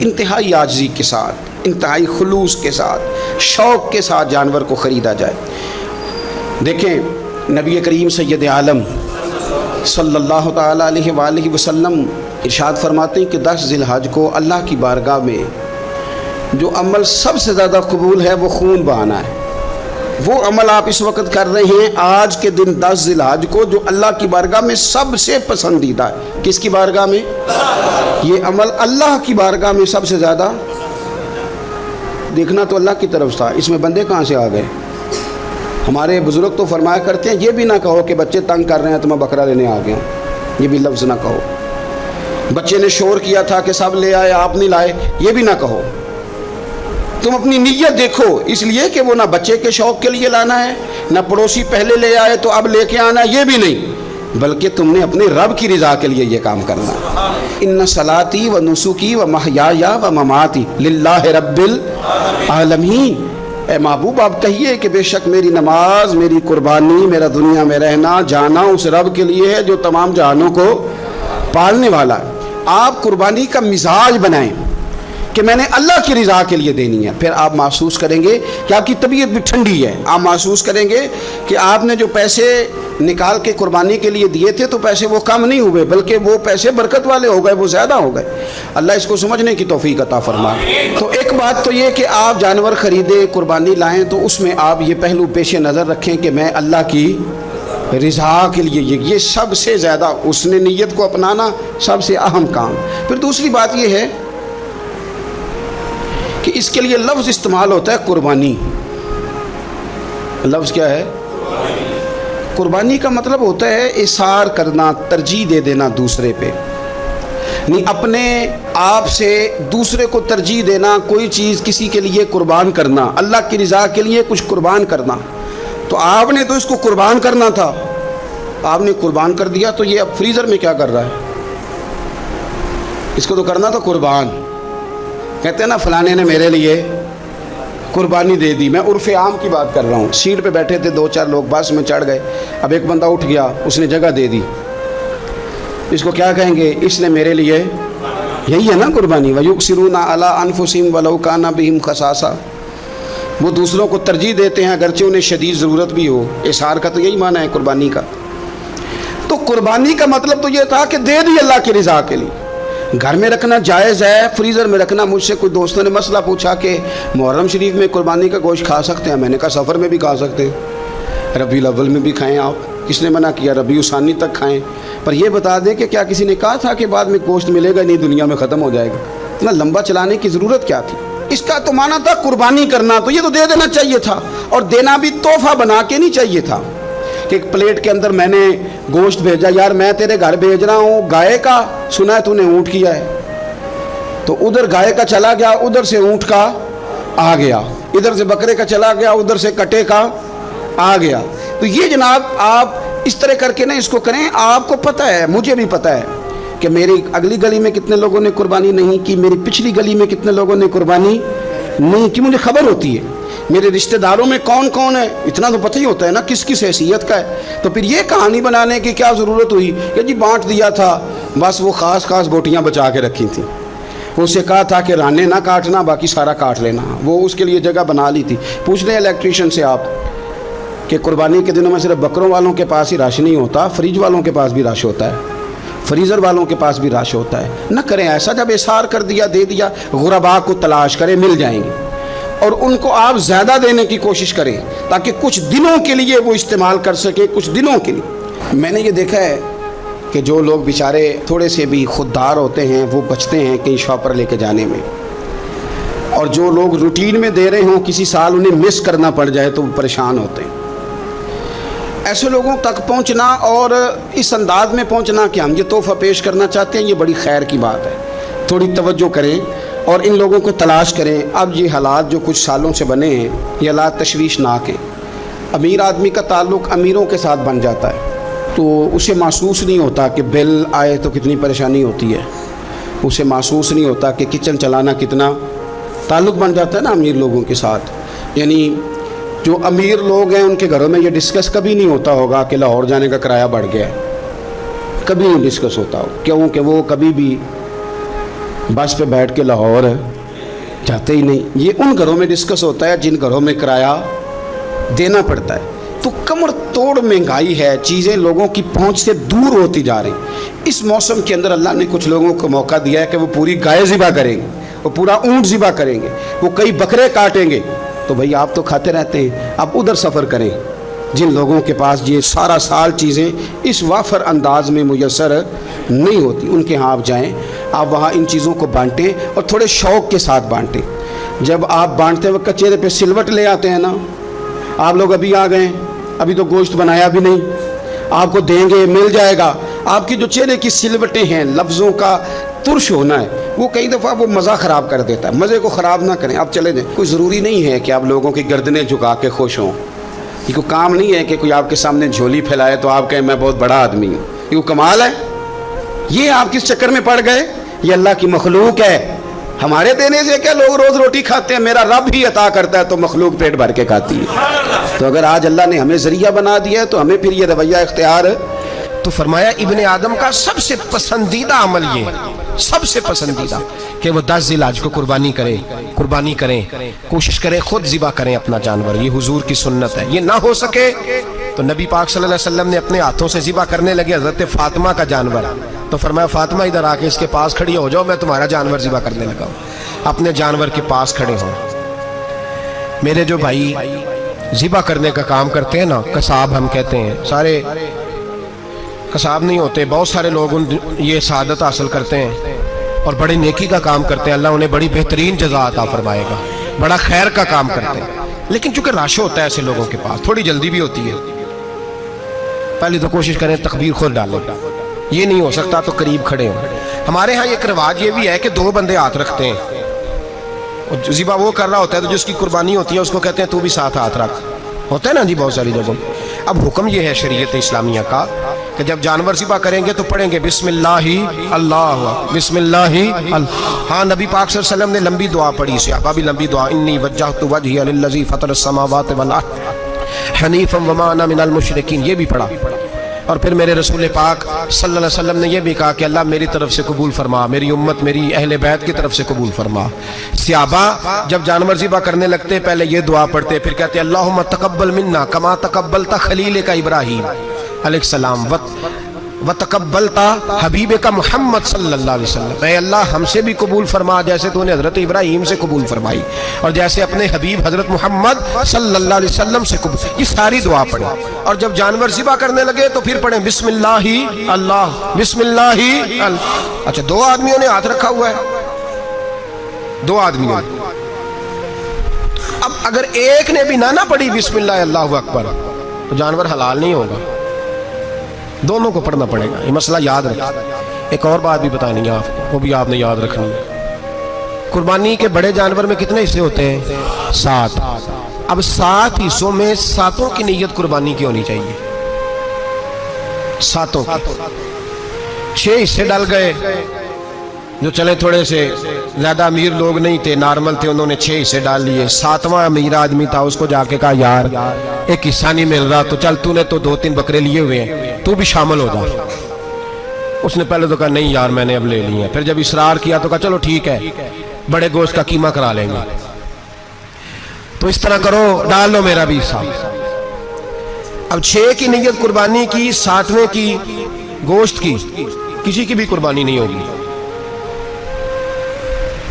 انتہائی عاجزی کے ساتھ، انتہائی خلوص کے ساتھ، شوق کے ساتھ جانور کو خریدا جائے۔ دیکھیں نبی کریم سید عالم صلی اللہ تعالیٰ علیہ وآلہ وسلم ارشاد فرماتے ہیں کہ 10 ذی الحج کو اللہ کی بارگاہ میں جو عمل سب سے زیادہ قبول ہے وہ خون بہانا ہے۔ وہ عمل آپ اس وقت کر رہے ہیں آج کے دن 10 ذی الحج کو، جو اللہ کی بارگاہ میں سب سے پسندیدہ ہے۔ کس کی بارگاہ میں؟ یہ عمل اللہ کی بارگاہ میں سب سے زیادہ، دیکھنا تو اللہ کی طرف تھا، اس میں بندے کہاں سے آ گئے؟ ہمارے بزرگ تو فرمایا کرتے ہیں یہ بھی نہ کہو کہ بچے تنگ کر رہے ہیں تو میں بکرا لینے آ گیا ہوں، یہ بھی لفظ نہ کہو۔ بچے نے شور کیا تھا کہ سب لے آئے آپ نہیں لائے، یہ بھی نہ کہو۔ تم اپنی نیت دیکھو، اس لیے کہ وہ نہ بچے کے شوق کے لیے لانا ہے، نہ پڑوسی پہلے لے آئے تو اب لے کے آنا ہے، یہ بھی نہیں، بلکہ تم نے اپنے رب کی رضا کے لیے یہ کام کرنا ہے۔ ان صلاتی و نسکی و محیای و مماتی للہ رب العالمین۔ اے محبوب آپ کہیے کہ بے شک میری نماز، میری قربانی، میرا دنیا میں رہنا جانا اس رب کے لیے ہے جو تمام جہانوں کو پالنے والا ہے۔ آپ قربانی کا مزاج بنائیں کہ میں نے اللہ کی رضا کے لیے دینی ہے، پھر آپ محسوس کریں گے کہ آپ کی طبیعت بھی ٹھنڈی ہے، آپ محسوس کریں گے کہ آپ نے جو پیسے نکال کے قربانی کے لیے دیے تھے تو پیسے وہ کم نہیں ہوئے بلکہ وہ پیسے برکت والے ہو گئے، وہ زیادہ ہو گئے۔ اللہ اس کو سمجھنے کی توفیق عطا فرمائے۔ تو ایک بات تو یہ کہ آپ جانور خریدیں، قربانی لائیں تو اس میں آپ یہ پہلو پیش نظر رکھیں کہ میں اللہ کی رضا کے لیے، یہ سب سے زیادہ اس نے نیت کو اپنانا سب سے اہم کام۔ پھر دوسری بات یہ ہے کہ اس کے لیے لفظ استعمال ہوتا ہے قربانی۔ لفظ کیا ہے؟ قربانی کا مطلب ہوتا ہے اثار کرنا، ترجیح دے دینا دوسرے پہ، نہیں اپنے آپ سے دوسرے کو ترجیح دینا، کوئی چیز کسی کے لیے قربان کرنا، اللہ کی رضا کے لیے کچھ قربان کرنا۔ تو آپ نے تو اس کو قربان کرنا تھا، آپ نے قربان کر دیا، تو یہ اب فریزر میں کیا کر رہا ہے؟ اس کو تو کرنا تھا قربان۔ کہتے ہیں نا فلانے نے میرے لیے قربانی دے دی، میں عرف عام کی بات کر رہا ہوں۔ سیٹ پہ بیٹھے تھے 2-4 لوگ، بس میں چڑھ گئے، اب ایک بندہ اٹھ گیا، اس نے جگہ دے دی، اس کو کیا کہیں گے؟ اس نے میرے لیے، یہی ہے نا قربانی۔ وَيُؤْثِرُونَ عَلَىٰ أَنفُسِهِمْ وَلَوْ كَانَ بِهِمْ خَصَاصَةٌ، وہ دوسروں کو ترجیح دیتے ہیں اگرچہ انہیں شدید ضرورت بھی ہو۔ اظہار کا تو یہی معنی ہے قربانی کا۔ تو قربانی کا مطلب تو یہ تھا کہ دے دی اللہ کی رضا کے لیے۔ گھر میں رکھنا جائز ہے، فریزر میں رکھنا، مجھ سے کوئی دوستوں نے مسئلہ پوچھا کہ محرم شریف میں قربانی کا گوشت کھا سکتے ہیں؟ میں نے کہا سفر میں بھی کھا سکتے ہیں، ربیع الاول میں بھی کھائیں آپ، کس نے منع کیا؟ ربیع الثانی تک کھائیں، پر یہ بتا دیں کہ کیا کسی نے کہا تھا کہ بعد میں گوشت ملے گا نہیں، دنیا میں ختم ہو جائے گا؟ اتنا لمبا چلانے کی ضرورت کیا تھی؟ اس کا تو معنی تھا قربانی کرنا، تو یہ تو دے دینا چاہیے تھا، اور دینا بھی تحفہ بنا کے نہیں چاہیے تھا کہ ایک پلیٹ کے اندر میں نے گوشت بھیجا، یار میں تیرے گھر بھیج رہا ہوں، گائے کا سنا ہے تو نے اونٹ کیا ہے، تو ادھر گائے کا چلا گیا، ادھر سے اونٹ کا آ گیا، ادھر سے بکرے کا چلا گیا، ادھر سے کٹے کا آ گیا۔ تو یہ جناب آپ اس طرح کر کے نا اس کو کریں۔ آپ کو پتہ ہے، مجھے بھی پتہ ہے کہ میری اگلی گلی میں کتنے لوگوں نے قربانی نہیں کی، میری پچھلی گلی میں کتنے لوگوں نے قربانی نہیں کی، مجھے خبر ہوتی ہے۔ میرے رشتہ داروں میں کون کون ہے اتنا تو پتہ ہی ہوتا ہے نا کس کس حیثیت کا ہے۔ تو پھر یہ کہانی بنانے کی کیا ضرورت ہوئی کہ جی بانٹ دیا تھا، بس وہ خاص بوٹیاں بچا کے رکھی تھیں، اسے کہا تھا کہ رانے نہ کاٹنا، باقی سارا کاٹ لینا، وہ اس کے لیے جگہ بنا لی تھی۔ پوچھ لیں الیکٹریشین سے آپ کہ قربانی کے دنوں میں صرف بکروں والوں کے پاس ہی رش نہیں ہوتا، فریج والوں کے پاس بھی رش ہوتا ہے، فریزر والوں کے پاس بھی رش ہوتا ہے۔ نہ کریں ایسا، جب اظہار کر دیا دے دیا، غربا کو تلاش کریں، مل جائیں گے، اور ان کو آپ زیادہ دینے کی کوشش کریں تاکہ کچھ دنوں کے لیے وہ استعمال کر سکیں، کچھ دنوں کے لیے۔ میں نے یہ دیکھا ہے کہ جو لوگ بیچارے تھوڑے سے بھی خوددار ہوتے ہیں وہ بچتے ہیں کہیں شاپ پر لے کے جانے میں، اور جو لوگ روٹین میں دے رہے ہوں کسی سال انہیں مس کرنا پڑ جائے تو وہ پریشان ہوتے ہیں۔ ایسے لوگوں تک پہنچنا اور اس انداز میں پہنچنا کہ ہم یہ تحفہ پیش کرنا چاہتے ہیں، یہ بڑی خیر کی بات ہے۔ تھوڑی توجہ کریں اور ان لوگوں کو تلاش کریں۔ اب یہ حالات جو کچھ سالوں سے بنے ہیں یہ حالات تشویشناک ہیں۔ امیر آدمی کا تعلق امیروں کے ساتھ بن جاتا ہے تو اسے محسوس نہیں ہوتا کہ بل آئے تو کتنی پریشانی ہوتی ہے، اسے محسوس نہیں ہوتا کہ کچن چلانا کتنا، تعلق بن جاتا ہے نا امیر لوگوں کے ساتھ۔ یعنی جو امیر لوگ ہیں ان کے گھروں میں یہ ڈسکس کبھی نہیں ہوتا ہوگا کہ لاہور جانے کا کرایہ بڑھ گیا ہے، کبھی نہیں ڈسکس ہوتا ہو، کیوں کہ وہ کبھی بھی बस पे बैठ के लाहौर जाते ही नहीं। ये उन घरों में डिस्कस होता है जिन घरों में किराया देना पड़ता है। तो कमर तोड़ महंगाई है, चीज़ें लोगों की पहुंच से दूर होती जा रही। इस मौसम के अंदर अल्लाह ने कुछ लोगों को मौका दिया है कि वो पूरी गाय ज़िबा करेंगे, वो पूरा ऊँट ज़िबा करेंगे, वो कई बकरे काटेंगे। तो भाई आप तो खाते रहते हैं, आप उधर सफ़र करें। जिन लोगों के पास ये सारा साल चीज़ें इस वाफर अंदाज में मुयसर नहीं होती, उनके यहाँ आप जाएँ, आप वहाँ इन चीज़ों को बांटें और थोड़े शौक़ के साथ बांटें। जब आप बांटते वक्त चेहरे पे सिलवट ले आते हैं ना, आप लोग अभी आ गए, अभी तो गोश्त बनाया भी नहीं, आपको देंगे, मिल जाएगा। आपकी जो चेहरे की सिलवटें हैं, लफ्ज़ों का तुर्श होना है, वो कई दफ़ा वो मज़ा ख़राब कर देता है। मज़े को ख़राब ना करें, आप चले जाएँ। कोई ज़रूरी नहीं है कि आप लोगों की गर्दनें झुका के खुश हों। ये कोई काम नहीं है कि कोई आपके सामने झोली फैलाए तो आप कहें मैं बहुत बड़ा आदमी हूँ। ये कोई कमाल है? ये आप किस चक्कर में पड़ गए? ये अल्लाह की मखलूक है। हमारे देने से क्या लोग रोज़ रोटी खाते हैं? मेरा रब ही अता करता है तो मखलूक पेट भर के खाती है। तो अगर आज अल्लाह ने हमें ज़रिया बना दिया है तो हमें फिर ये रवैया इख्तियार। तो फरमाया इब्ने आदम का सबसे पसंदीदा अमल ये, सबसे पसंदीदा, कि वो 10 ज़िलहज को कुर्बानी करें, कोशिश करें खुद ज़िबा करें अपना जानवर। ये हुजूर की सुन्नत है। ये ना हो सके तो नबी पाक सल्लल्लाहु अलैहि वसल्लम ने अपने हाथों से ज़िबा करने लगे हज़रत फातिमा का जानवर। तो फरमाया फातिमा इधर आके इसके पास खड़ी हो जाओ, मैं तुम्हारा जानवर ज़िबा करने लगा हूँ। अपने जानवर के पास खड़े हों। मेरे जो भाई ज़िबा करने का काम करते हैं ना, कसाब हम कहते हैं, सारे कसाब नहीं होते, बहुत सारे लोग ये सादत हासिल करते हैं और बड़ी नेकी का काम करते हैं। अल्लाह उन्हें बड़ी बेहतरीन जज़ा अता फरमाएगा, बड़ा खैर का काम करते हैं। लेकिन चूंकि रश होता है ऐसे लोगों के पास, थोड़ी जल्दी भी होती है, पहले तो कोशिश करें तकबीर खुद डालें। ये नहीं हो सकता तो करीब खड़े हों। हमारे यहाँ एक रिवाज ये भी है कि 2 बंदे हाथ रखते हैं, और ज़िबा वो कर रहा होता है तो जिसकी कुर्बानी होती है उसको कहते हैं तू भी साथ हाथ रख, होता है ना जी बहुत सारी जगहों। अब हुक्म ये है शरीयत इस्लामिया का कि जब जानवर ज़िबा करेंगे तो पढ़ेंगे बिस्मिल्लाहि अल्लाह, बिस्मिल्लाहि अल्लाह। हाँ, नबी पाक सल्लल्लाहु अलैहि वसल्लम ने लंबी दुआ पढ़ी, सहाबा भी लंबी दुआ, इन्नी वज्जहतु वजहिया लिल्लज़ी फ़तरस समावाति वल अर्द हनीफ़न वमा अना मिनल मुशरिकीन, ये भी पढ़ा। और फिर मेरे रसूल पाक सल्लल्लाहु अलैहि वसल्लम ने यह भी कहा कि अल्लाह मेरी तरफ से कबूल फरमा, मेरी उम्मत, मेरी अहले बैत की तरफ से कबूल फरमा। सहाबा जब जानवर ज़िबा करने लगते पहले ये दुआ पढ़ते, फिर कहते अल्लाहुम्मा तक़ब्बल मिन्ना कमा तक़ब्बलता खलील का इब्राहीम अलैहिस्सलाम व तक़ब्बलता हबीब का मुहम्मद सल्लल्लाहु अलैहि वसल्लम। ऐ अल्लाह हमसे भी कबूल फरमा जैसे तूने हज़रत इब्राहीम से कबूल फरमाई और जैसे अपने हबीब हज़रत मुहम्मद सल्लल्लाहु अलैहि वसल्लम से कबूल। ये सारी दुआ पढ़े और जब जानवर ज़िबा करने लगे तो फिर पढ़े बिस्मिल्लाहि अल्लाह, बिस्मिल्लाहि अल्लाह। अच्छा, 2 आदमियों ने हाथ रखा हुआ है, 2 आदमियों। अब अगर एक ने भी ना पढ़ी बिस्मिल्लाह अल्लाहु अकबर तो जानवर हलाल नहीं होगा, दोनों को पढ़ना पड़ेगा। ये मसला याद रखें। एक और बात भी बतानी है आपको, वो भी आपने याद रखनी है। कुर्बानी के बड़े जानवर में कितने हिस्से होते हैं? 7। अब 7 हिस्सों में 7 की नीयत कुर्बानी की होनी चाहिए, 7 की। 6 हिस्से डल गए, जो चले थोड़े से ज्यादा अमीर लोग नहीं थे, नॉर्मल थे, उन्होंने 6 हिस्से डाल लिए। 7वां अमीर आदमी था, उसको जाके कहा यार एक हिस्सा नहीं मिल रहा, तो चल तूने तो 2-3 बकरे लिए हुए हैं, तू भी शामिल हो जा। उसने पहले तो कहा नहीं यार मैंने अब ले लिए। फिर जब इसरार किया तो कहा चलो ठीक है, बड़े गोश्त का कीमा करा लेंगे। तो इस तरह करो, डाल लो मेरा भी हिस्सा। अब 6 की नीयत कुर्बानी की, 7वें की गोश्त की, किसी की भी कुर्बानी नहीं होगी,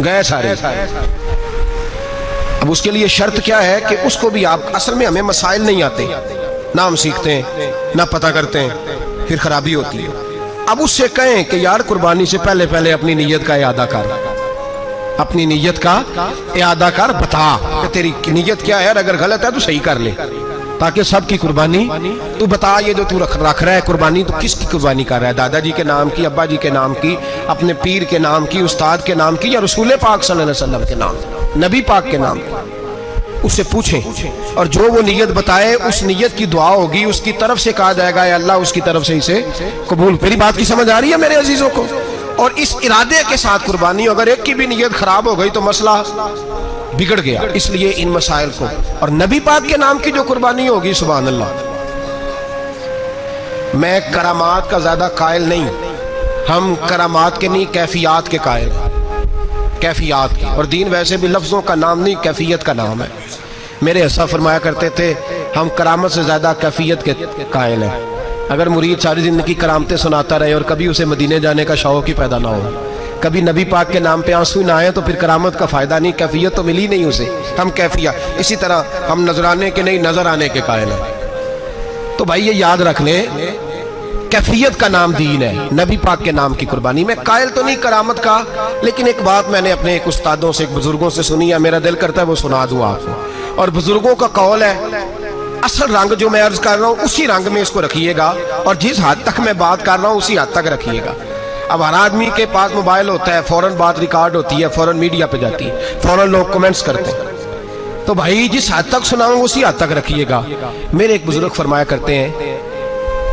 गए सारे। अब उसके लिए शर्त क्या है कि उसको भी आप, असल में हमें मसाइल नहीं आते, ना हम सीखते हैं ना पता करते हैं, फिर खराबी होती है। अब उससे कहें कि यार कुर्बानी से पहले पहले अपनी नीयत का इयादा कर, अपनी नीयत का इयादा कर, बता कि तेरी नीयत क्या है, अगर गलत है तो सही कर ले, ताकि सबकी कुर्बानी तू बता। ये जो तू रख रहा है कुर्बानी, तो किसकी कुर्बानी कर रहा है? दादाजी के नाम की, अब्बा जी के नाम की, अपने पीर के नाम की, उस्ताद के नाम की, या रसूल पाक सल्लल्लाहु अलैहि वसल्लम के नाम, नबी पाक के नाम? उससे पूछें और जो वो नीयत बताए उस नीयत की दुआ होगी, उसकी तरफ से कहा जाएगा या अल्लाह उसकी तरफ से इसे कबूल। मेरी बात की समझ आ रही है मेरे अजीजों को? और इस इरादे के साथ कुर्बानी, अगर एक की भी नीयत खराब हो गई तो मसला बिगड़ गया। इसलिए इन मसाइल को, और नबी पाक के नाम की जो कुर्बानी होगी, सुभान अल्लाह। मैं करामात का ज्यादा कायल नहीं, हम करामात के नहीं कैफियत के कायल। कैफियत की। और दीन वैसे भी लफ्ज़ों का नाम नहीं, कैफियत का नाम है। मेरे ऐसा फरमाया करते थे, हम करामत से ज़्यादा कैफियत के कायल हैं। अगर मुरीद सारी ज़िंदगी करामतें सुनाता रहे और कभी उसे मदीने जाने का शौक़ ही पैदा ना हो, कभी नबी पाक के नाम पे आंसू ना आए, तो फिर करामत का फ़ायदा नहीं, कैफियत तो मिली नहीं उसे। हम कैफियत, इसी तरह हम नजराने के नहीं, नज़र आने के कायल हैं। तो भाई ये याद रख लें, कैफियत का नाम दीन है, नबी पाक के नाम की कुर्बानी। मैं कायल तो नहीं करामत का, लेकिन एक बात मैंने अपने एक उस्तादों से, एक बुजुर्गों से सुनी है, मेरा दिल करता है वो सुना दूं आपको। और बुजुर्गों का कौल है, असल रंग जो मैं अर्ज कर रहा हूँ उसी रंग में इसको रखिएगा, और जिस हद तक मैं बात कर रहा हूँ उसी हद तक रखिएगा। अब हर आदमी के पास मोबाइल होता है, फौरन बात रिकॉर्ड होती है, फौरन मीडिया पे जाती है, फौरन लोग कमेंट्स करते हैं। तो भाई जिस हद तक सुनाऊं उसी हद तक रखिएगा। मेरे एक बुजुर्ग फरमाया करते हैं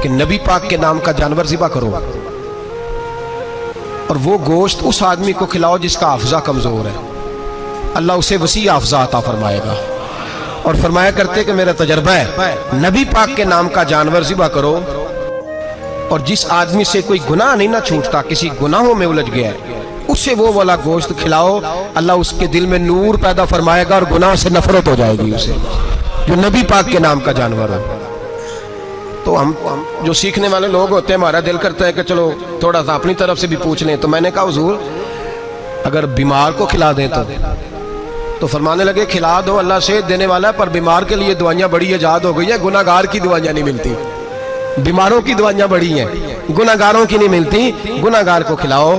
कि नबी पाक के नाम का जानवर ज़िबा करो और वो गोश्त उस आदमी को खिलाओ जिसका हाफजा कमज़ोर है, अल्लाह उसे वसी हाफजा अता फरमाएगा। और फरमाया करते कि मेरा तजर्बा है, नबी पाक के नाम का जानवर ज़िबा करो और जिस आदमी से कोई गुनाह नहीं ना छूटता, किसी गुनाहों में उलझ गया है, उसे वो वाला गोश्त खिलाओ, अल्लाह उसके दिल में नूर पैदा फरमाएगा और गुनाह से नफरत हो जाएगी उसे, जो नबी पाक के नाम का जानवर है। तो हम जो सीखने वाले लोग होते हैं, हमारा दिल करता है कि चलो थोड़ा सा अपनी तरफ से भी पूछ लें। तो मैंने कहा हुजूर अगर बीमार को खिला दें तो फरमाने लगे खिला दो, अल्लाह सेहत देने वाला है, पर बीमार के लिए दवाइयाँ बड़ी ईजाद हो गई है, गुनाहगार की दवाइयाँ नहीं मिलती। बीमारों की दवाइयाँ बड़ी हैं, गुनाहगारों की नहीं मिलती। गुनाहगार को खिलाओ,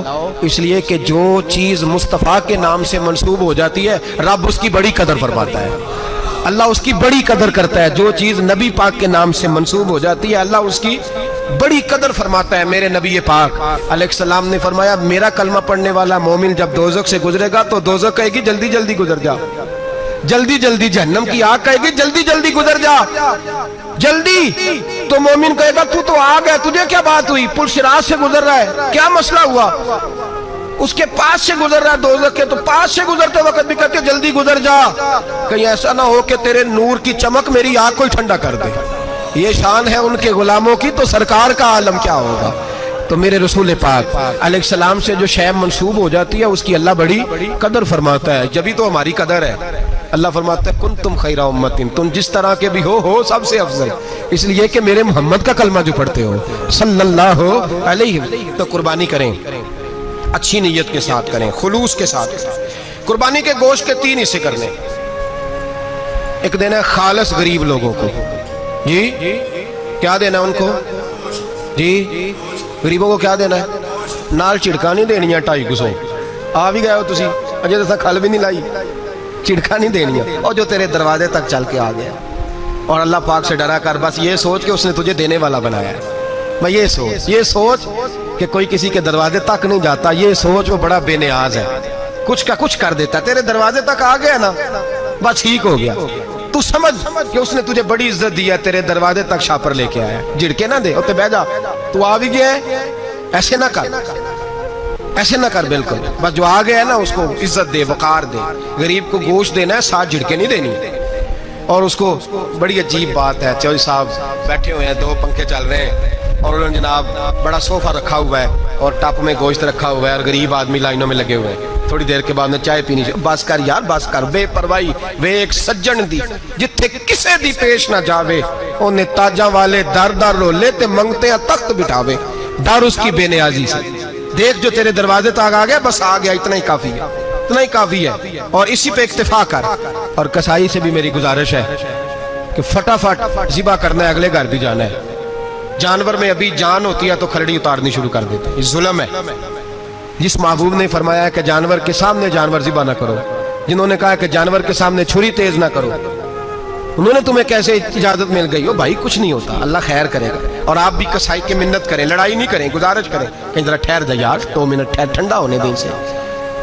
इसलिए कि जो चीज़ मुस्तफ़ा के नाम से मंसूब हो जाती है, रब उसकी बड़ी कदर फरमाता है, अल्लाह उसकी बड़ी कदर करता है। जो चीज़ नबी पाक के नाम से मंसूब हो जाती है, अल्लाह उसकी बड़ी कदर फरमाता है। मेरे नबी पाक अलैहिस्सलाम ने फरमाया, मेरा कलमा पढ़ने वाला मोमिन जब दोज़ख से गुजरेगा तो दोज़ख कहेगी जल्दी जल्दी गुजर जा, जल्दी जल्दी। जहन्नम की आग कहेगी जल्दी जल्दी गुजर जा, जल्दी। तो मोमिन कहेगा तू तो आ गया, तुझे क्या बात हुई, पुल सिरात से गुजर रहा है, क्या मसला हुआ। उसके पास से गुजर रहा है दोज़ख के, तो पास से गुजरते वक्त भी कहते जल्दी गुजर जा, कहीं ऐसा ना हो कि तेरे नूर की चमक मेरी आग को ठंडा कर दे। ये शान है उनके गुलामों की, तो सरकार का आलम क्या होगा। तो मेरे रसूल पाक अलैहिस्सलाम से जो शय मंसूब हो जाती है उसकी अल्लाह बड़ी कदर फरमाता है, जब ही तो हमारी कदर है। अल्लाह फरमाता है कुन तुम खैरा उम्मतिन, तुम जिस तरह के भी हो सबसे अफजल, इसलिए कि मेरे मोहम्मद का कलमा जो पढ़ते हो सल्लल्लाहु अलैहि। तो कुर्बानी करें, अच्छी नीयत के साथ करें, खुलूस के साथ। कुर्बानी के गोश्त के 3 हिस्से करने। एक देना है खालस गरीब लोगों को, जी क्या देना है उनको, जी गरीबों को क्या देना है, नाल झिड़का नहीं देनी 250 आ भी गए हो तुसी, अजे तो खल भी नहीं लाई, झिड़का नहीं देनी, और जो तेरे दरवाजे तक चल के आ गया। और अल्लाह पाक से डरा कर, बस ये सोच के उसने तुझे देने वाला बनाया है। मैं ये सोच कि कोई किसी के दरवाजे तक नहीं जाता, ये सोच वो बड़ा बेनियाज है, कुछ का कुछ कर देता, तेरे दरवाजे तक आ गया ना बस ठीक हो गया। तू समझ कि उसने तुझे बड़ी इज्जत दी है, तेरे दरवाजे तक छापर लेके आया, झिड़के ना दे, उत्ते बह जा, तू आ भी गया है, ऐसे ना कर, ऐसे ना कर, बिल्कुल बस जो आ गया है ना उसको इज्जत दे, वकार दे। गरीब को गोश्त देना है, साथ झिड़के नहीं देनी। और उसको बड़ी अजीब बात है, चौधरी साहब बैठे हुए हैं, 2 पंखे चल रहे हैं और उन्होंने जनाब बड़ा सोफा रखा हुआ है और टप में गोश्त रखा हुआ है और गरीब आदमी लाइनों में लगे हुए हैं। थोड़ी देर के बाद में चाय पीनी चाहिए, बस कर यार बस कर, बेपरवाही वे एक सज्जन दी जिथे किसे दी पेश ना जावे, उन्हें ताजा वाले दर दर रोले ते मंगते तख्त बिठावे। डर उसकी बेनियाजी से, देख जो तेरे दरवाजे तक आ गया, बस आ गया, इतना ही काफी है, इतना ही काफी है, और इसी पे इक्तिफा कर। और कसाई से भी मेरी गुजारिश है कि फटाफट ज़िबा करना है, अगले घर भी जाना है। जानवर में अभी जान होती है तो खलड़ी उतारनी शुरू कर देते हैं, जुल्म है। जिस महबूब ने फरमाया है कि जानवर के सामने जानवर ज़िबा ना करो, जिन्होंने कहा कि जानवर के सामने छुरी तेज ना करो, उन्होंने तुम्हें कैसे इजाजत मिल गई हो। भाई कुछ नहीं होता, अल्लाह खैर करेगा। और आप भी कसाई की मिन्नत करें, लड़ाई नहीं करें, गुजारिश करें कि जरा ठहर जा यार, 2 मिनट ठहर, ठंडा होने दें, इसे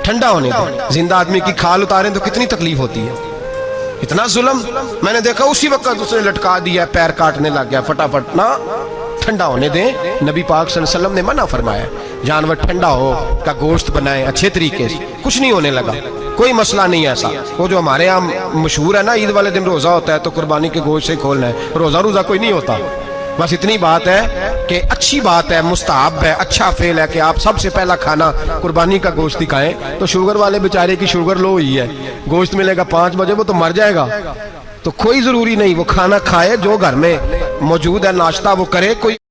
ठंडा होने दें। जिंदा आदमी की खाल उतारें तो कितनी तकलीफ होती है, इतना जुल्म मैंने देखा। उसी वक्त उसने लटका दिया, पैर काटने लग गया, फटाफट ना, ठंडा होने दें। नबी पाक सल्लल्लाहु अलैहि वसल्लम ने मना फरमाया, जानवर ठंडा हो का गोश्त बनाए अच्छे तरीके से, कुछ नहीं होने लगा, कोई मसला नहीं है ऐसा। वो जो हमारे यहाँ मशहूर है ना, ईद वाले दिन रोज़ा होता है तो कुर्बानी के गोश्त से खोलना है, रोज़ा कोई नहीं होता, بس اتنی بات ہے کہ اچھی بات ہے، مستحب ہے، اچھا فعل ہے کہ آپ سب سے پہلا کھانا قربانی کا گوشت ہی کھائیں. تو شوگر والے بیچارے کی شوگر لو ہوئی ہے، گوشت ملے گا 5 بجے، وہ تو مر جائے گا. تو کوئی ضروری نہیں، وہ کھانا کھائے جو گھر میں موجود ہے، ناشتہ وہ کرے. کوئی